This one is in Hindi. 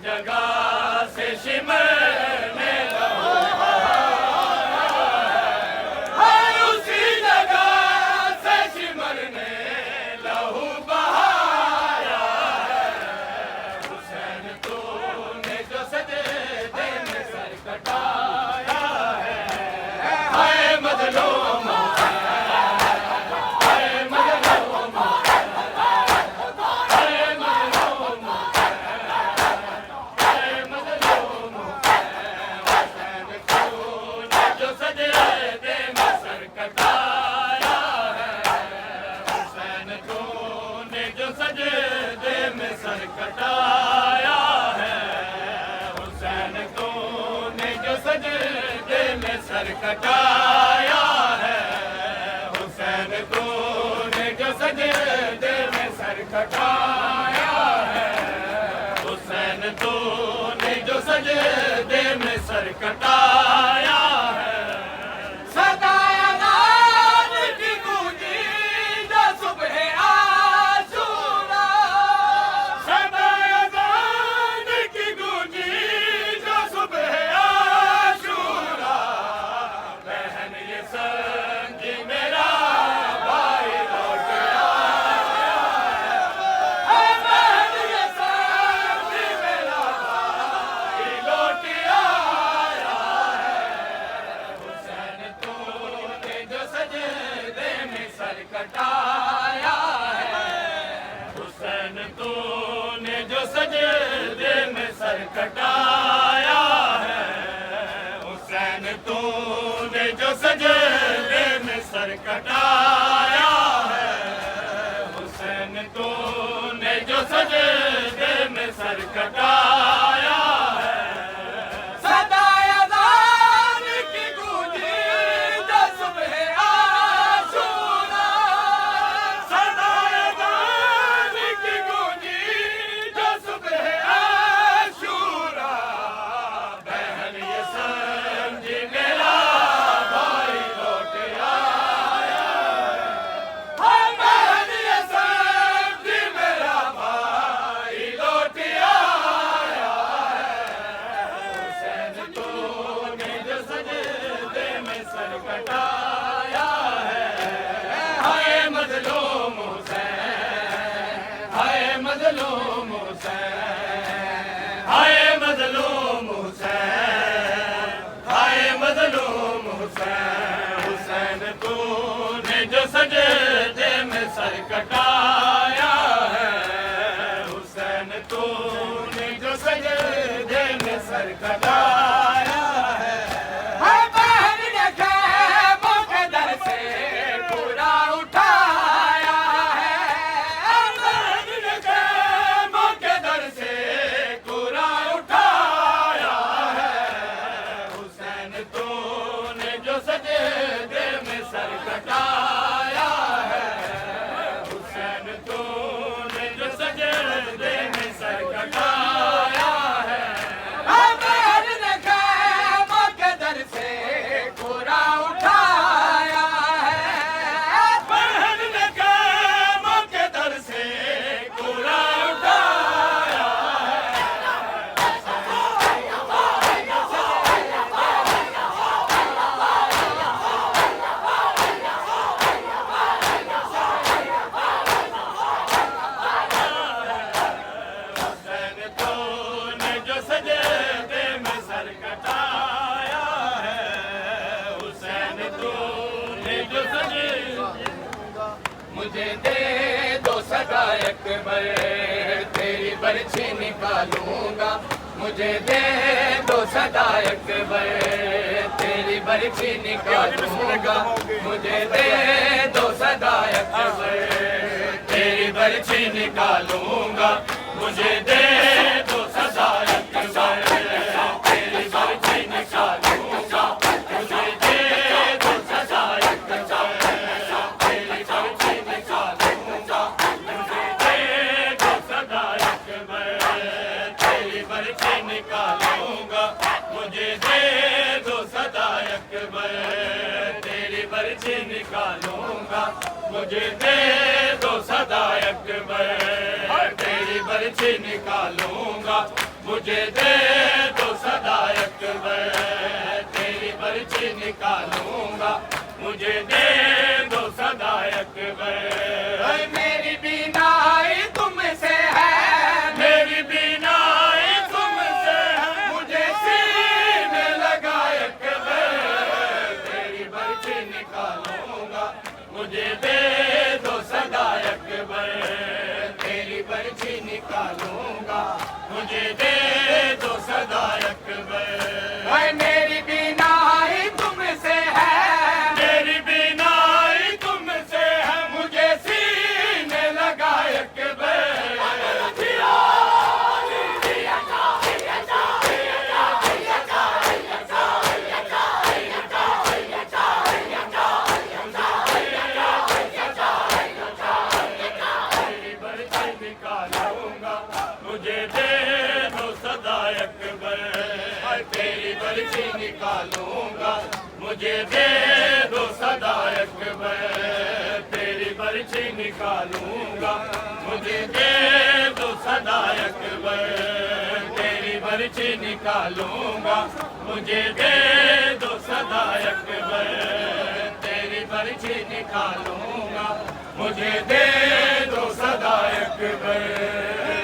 जगह से सिमरने लहू हर उसी जगह से सिमरने लहू बहाया है। हुसैन तूने जो सजदे में सर कटाया है, हाय मजलूम कटाया है। हुसैन तूने जो सजदे में सर कटाया है, हुसैन तूने जो सजदे में सर कटाया है, हुसैन तूने जो सजदे में सर कटाया है। कटाया है, हुसैन तूने जो सजदे में सर कटाया है, हुसैन तूने जो सजदे में सर कटाया है, हुसैन तूने जो सजदे में सर कटाया है। कटाया है, हाय मजलूम हुसैन, हाय मजलूम हुसैन, हाय मजलूम हुसैन, हाय मजलूम हुसैन। हुसैन तूने जो सजदे में सर कटाया है, हुसैन तूने जो सजदे में सर कटाया है। मुझे दे दो सदा अकबर, तेरी बरछी निकालूंगा। मुझे दे दो सदा अकबर, तेरी बरछी निकालूंगा। मुझे दे दो सदा अकबर, तेरी बरछी निकालूंगा। मुझे दे दो सदा अकबर, तेरी बरछी निकालूंगा। मुझे दे दो सदा अकबर, तेरी बरछी निकालूंगा। मुझे दे दो सदा अकबर, तेरी बरछी निकालूंगा। मुझे दे दो सदा अकबर, तेरी बरछी निकालूंगा। मुझे दे दो सदा अकबर, तेरी बरछी निकालूंगा। मुझे दे दो सदा अकबर, तेरी बर्छी निकालूंगा, मुझे दे दो सदा अकबर। मेरी बीनाई तुमसे है, मेरी बीनाई तुमसे है, मुझे सीने लगा अकबर, तेरी बर्छी निकालूंगा, मुझे दे दो सदा अकबर, तेरी बर्छी निकालूंगा, मुझे दे दो सदा अकबर। मेरी बीनाई तुमसे है, मेरी बीनाई तुमसे है, मुझे सीने लगा अकबर। मुझे दे दो सदा अकबर, तेरी बर्छी निकालूंगा, मुझे दे दो सदा अकबर, तेरी बर्छी निकालूंगा, मुझे दे दो सदा अकबर, तेरी बर्छी निकालूंगा, मुझे दे दो सदा अकबर, तेरी बर्छी निकालूंगा, मुझे दे दो सदा अकबर।